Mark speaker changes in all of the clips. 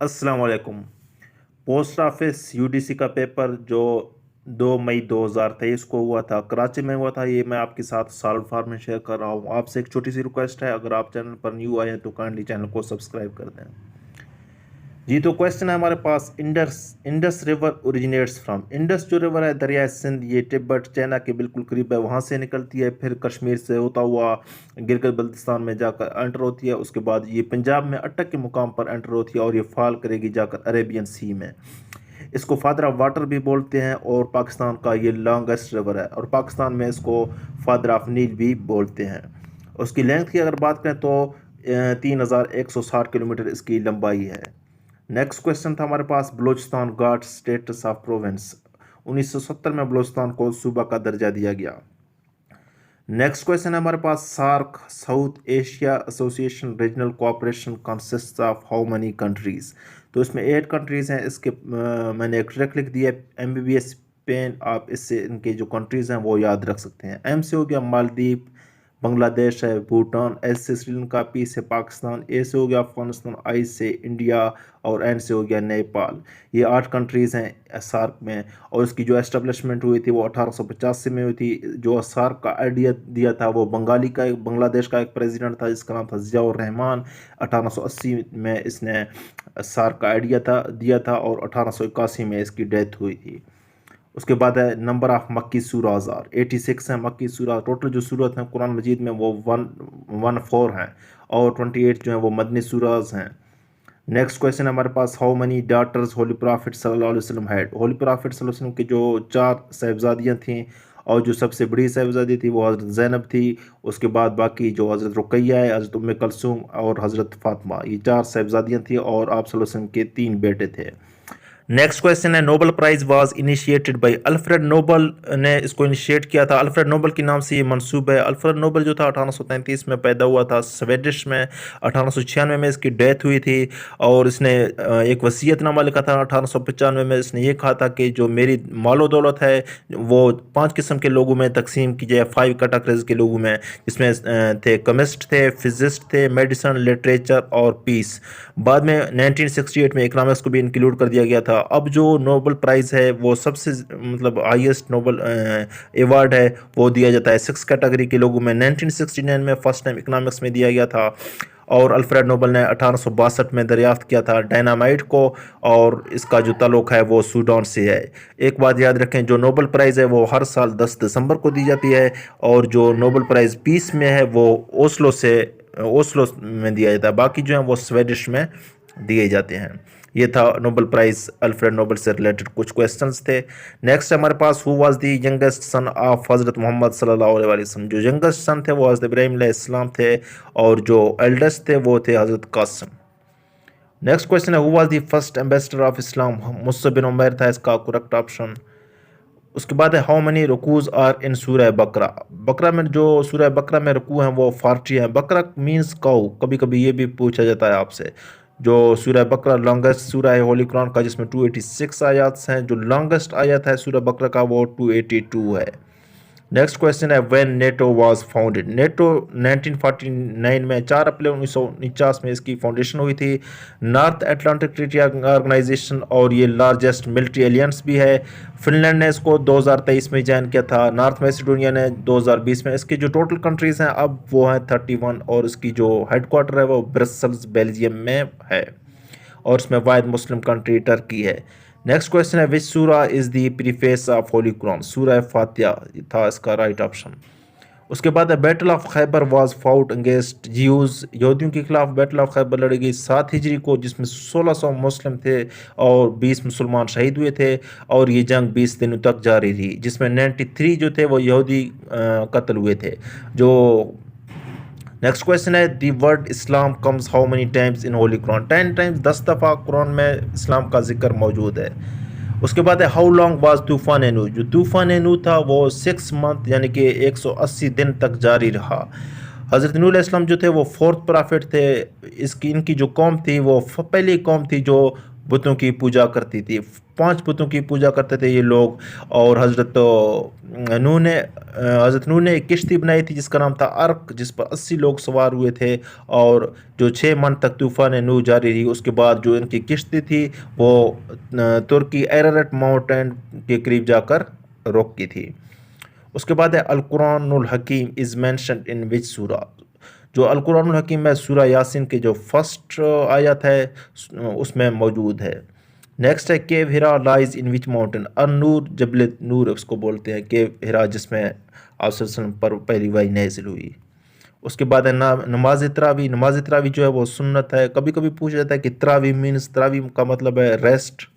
Speaker 1: अस्सलाम वालेकुम। Post office UDC का पेपर जो 2 मई 2023 को हुआ था, कराची में हुआ था, ये मैं आपके साथ सॉल्व फॉर्म में शेयर कर रहा हूँ। आपसे एक छोटी सी रिक्वेस्ट है, अगर आप चैनल पर न्यू आए हैं तो काइंडली चैनल को सब्सक्राइब कर दें। जी, तो क्वेश्चन है हमारे पास, Indus Indus river originates from. Indus जो रिवर है दरिया सिंध, ये तिब्बत चाइना के बिल्कुल करीब है, वहाँ से निकलती है, फिर कश्मीर से होता हुआ गिलगित बल्तिस्तान में जाकर एंटर होती है। उसके बाद ये पंजाब में अटक के मुकाम पर एंटर होती है और ये फॉल करेगी जाकर अरेबियन सी में। इसको फादर ऑफ वाटर भी बोलते हैं और पाकिस्तान का ये लॉन्गेस्ट रिवर है और पाकिस्तान में इसको फादर ऑफ नील भी बोलते हैं। उसकी लेंथ की अगर बात करें तो 3160 किलोमीटर इसकी लंबाई है। नेक्स्ट क्वेश्चन था हमारे पास, Balochistan got status of province. 1970 में बलूचिस्तान को सूबा का दर्जा दिया गया। नेक्स्ट क्वेश्चन है हमारे पास, SAARC South Asia association regional cooperation consist of how many countries. तो इसमें 8 कंट्रीज हैं। इसके मैंने एक ट्रिक लिख दिया, एमबीबीएस पेन, आप इससे इनके जो कंट्रीज हैं वो याद रख सकते हैं। एम से हो गया मालदीव, बांग्लादेश है, भूटान, एस से श्रीलंका, पी से पाकिस्तान, ए से हो गया अफगानिस्तान, आई से इंडिया और एन से हो गया नेपाल। ये 8 कंट्रीज़ हैं सार्क में। और इसकी जो एस्टेब्लिशमेंट हुई थी वो 1885 में हुई थी। जो सार्क का आइडिया दिया था वो बांग्लादेश का एक प्रेसिडेंट था जिसका नाम था जियाउर रहमान। 1880 में इसने सार्क का आइडिया दिया था और 1881 में इसकी डेथ हुई थी। उसके बाद है नंबर ऑफ मक्की सूराज आर 86 है मक्की सूरा। टोटल जो सूरत हैं कुरान मजीद में वो 114 हैं और 28 जो हैं वो मदनी सूराज हैं। नेक्स्ट क्वेश्चन है हमारे पास, how many daughters holy prophet सल्लल्लाहु अलैहि वसल्लम हैड। होली प्रॉफिट सल्लल्लाहु अलैहि वसल्लम की जो 4 साहिबजादियाँ थीं और जो सबसे बड़ी साहिबजादी थी वो हज़रत ज़ैनब थी। उसके बाद बाकी जो हज़रत रुकैया है, हज़रत उम्मे कलसूम और हज़रत फातिमा, ये 4 साहिबजादियाँ थी और आप सल्लल्लाहु अलैहि वसल्लम के 3 बेटे थे। नेक्स्ट क्वेश्चन है, Nobel prize was initiated by Alfred Nobel ने इसको इनिशिएट किया था। अल्फ्रेड नोबल के नाम से ये मंसूब है। अल्फ्रेड नोबल जो था 1833 में पैदा हुआ था स्वीडिश में। 1896 में इसकी डेथ हुई थी और इसने एक वसीयतनामा लिखा था। 1895 में इसने ये कहा था कि जो मेरी मालो दौलत है वो 5 किस्म के लोगों में तकसीम की जाए, 5 कैटेगरीज के लोगों में, जिसमें थे केमिस्ट थे, फिजिस्ट थे, मेडिसन, लिटरेचर और पीस। बाद में 1968 में इकोनॉमिक्स को भी इंक्लूड कर दिया गया था। अब जो नोबल प्राइज़ है वो सबसे मतलब हाईएस्ट नोबल अवार्ड है वो दिया जाता है 6 कैटेगरी के लोगों में। 1969 में फर्स्ट टाइम इकोनॉमिक्स में दिया गया था और अल्फ्रेड नोबल ने 1862 में दरियाफ्त किया था डायनामाइट को और इसका जो ताल्लुक है वो सूडान से है। एक बात याद रखें, जो नोबल प्राइज़ है वो हर साल 10 दिसंबर को दी जाती है और जो नोबल प्राइज़ पीस में है वो ओस्लो में दिया जाता है। बाकी जो है वो स्वीडिश में दिए जाते हैं। ये था नोबेल प्राइज अल्फ्रेड नोबेल से रिलेटेड कुछ क्वेश्चंस थे। नेक्स्ट हमारे पास, who was the youngest son of हजरत मोहम्मद सल्लल्लाहु अलैहि वसल्लम। जो यंगेस्ट सन थे वो हजरत इब्राहिम अलैहिस्सलाम थे और जो एल्डेस्ट थे वो थे हजरत कासिम। नेक्स्ट क्वेश्चन है, who was the first ambassador of Islam. Musab bin Umair था इसका करेक्ट ऑप्शन। उसके बाद है, हाउ मनी रुकूज आर इन सूरह बकरा। बकरा में जो सूरह बकरा में रुकू हैं वो 40 हैं। बकरा मीन्स काऊ, कभी कभी ये भी पूछा जाता है आपसे। जो सूरह बकरा लॉन्गेस्ट सूरह है होली कुरान का जिसमें 286 आयत हैं। जो लॉन्गेस्ट आयत है सूरह बकरा का वो 282 है। नेक्स्ट क्वेश्चन है, when NATO was founded. NATO 1949 में 4 अप्रैल 1949 में इसकी फाउंडेशन हुई थी। नॉर्थ अटलांटिक ट्रीटी ऑर्गेनाइजेशन और ये लार्जेस्ट मिलिट्री एलियंस भी है। फिनलैंड ने इसको 2023 में ज्वाइन किया था। नॉर्थ मैसेडोनिया ने 2020 में। इसकी जो टोटल कंट्रीज़ हैं अब वो हैं 31 और इसकी जो हेडक्वार्टर है वो ब्रसल्स बेल्जियम में है और इसमें वाहिद मुस्लिम कंट्री टर्की है। नेक्स्ट क्वेश्चन है, विच सूरा is the preface of Holi Quran. सूरा फातिहा था इसका राइट ऑप्शन। उसके बाद है, battle of Khyber was fought against Jews. यहूदियों के खिलाफ बैटल ऑफ खैबर लड़ी गई 7 हिजरी को, जिसमें 1600 मुस्लिम थे और 20 मुसलमान शहीद हुए थे और ये जंग 20 दिनों तक जारी रही, जिसमें 93 जो थे वो यहूदी कत्ल हुए थे। जो नेक्स्ट क्वेश्चन है, the word Islam comes how many times in Holi Quran. 10 times 10 दफ़ा कुरान में इस्लाम का जिक्र मौजूद है। उसके बाद है, हाउ लॉन्ग वाज तूफ़ान नू। जो तूफ़ान नू था वो 6 मंथ यानी कि 180 दिन तक जारी रहा। हज़रत नूह अलैहिस्सलाम जो थे वो 4th प्रॉफिट थे। इनकी जो कौम थी वो पहली कौम थी जो बुतों की पूजा करती थी। 5 बुतों की पूजा करते थे ये लोग। और हज़रत नूह ने एक किश्ती बनाई थी जिसका नाम था अर्क, जिस पर 80 लोग सवार हुए थे। और जो 6 मन तक तूफ़ान नूह जारी रही, उसके बाद जो इनकी किश्ती थी वो तुर्की एररेट माउंटेन के करीब जाकर रुकी थी। उसके बाद है अल कुरानुल हकीम इज़ मेंशन्ड इन विच सूरा। जो अल कुरानुल हकीम में सूरा यासीन के जो फर्स्ट आयत है उसमें मौजूद है। नेक्स्ट है केव हिरा लाइज इन विच माउंटेन। अन नूर जबल नूर उसको बोलते हैं, केव हिरा, जिसमें आप सल्लल्लाहु अलैहि वसल्लम पर पहली वही नाजिल हुई। उसके बाद है नमाज तरावी। नमाज तरावी जो है वो सुन्नत है। कभी कभी पूछा जाता है कि तरावी मीन्स, तरावी का मतलब है रेस्ट।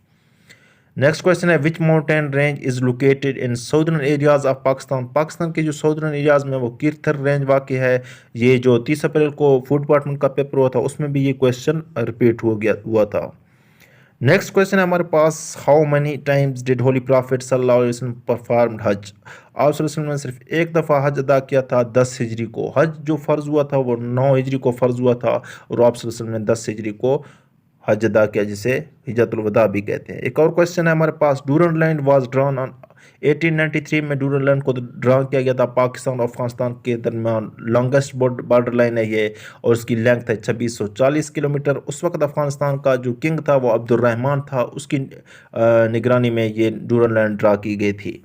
Speaker 1: नेक्स्ट क्वेश्चन है which mountain range is located in southern areas of Pakistan. Pakistan के जो साउदर्न एरियाज में वो कीरथर रेंज वाक़ है। ये जो 30 अप्रैल को फूड डिपार्टमेंट का पेपर हुआ था उसमें भी ये क्वेश्चन रिपीट हुआ था। नेक्स्ट क्वेश्चन है हमारे पास, how many times did holy prophet सल्लल्लाहु अलैहि वसल्लम परफॉर्म्ड हज। आप सल्लल्लाहु अलैहि वसल्लम ने सिर्फ एक दफ़ा हज अदा किया था 10 हिजरी को। हज जो फ़र्ज़ हुआ था वो 9 हिजरी को फ़र्ज़ हुआ था, और आप सल्लल्लाहु अलैहि वसल्लम ने 10 हिजरी को हज अदा किया, जिसे हिजरतुल वदा भी कहते हैं। एक और क्वेश्चन है हमारे पास, Durand Line was drawn on 1893 में डूरन लैंड को ड्रा किया गया था पाकिस्तान और अफगानिस्तान के दरमियान। लॉन्गेस्ट बॉर्डर लाइन है ये, और उसकी लेंथ है 2640 किलोमीटर। उस वक्त अफगानिस्तान का जो किंग था वो अब्दुल रहमान था, उसकी निगरानी में ये डूरन लैंड ड्रा की गई थी।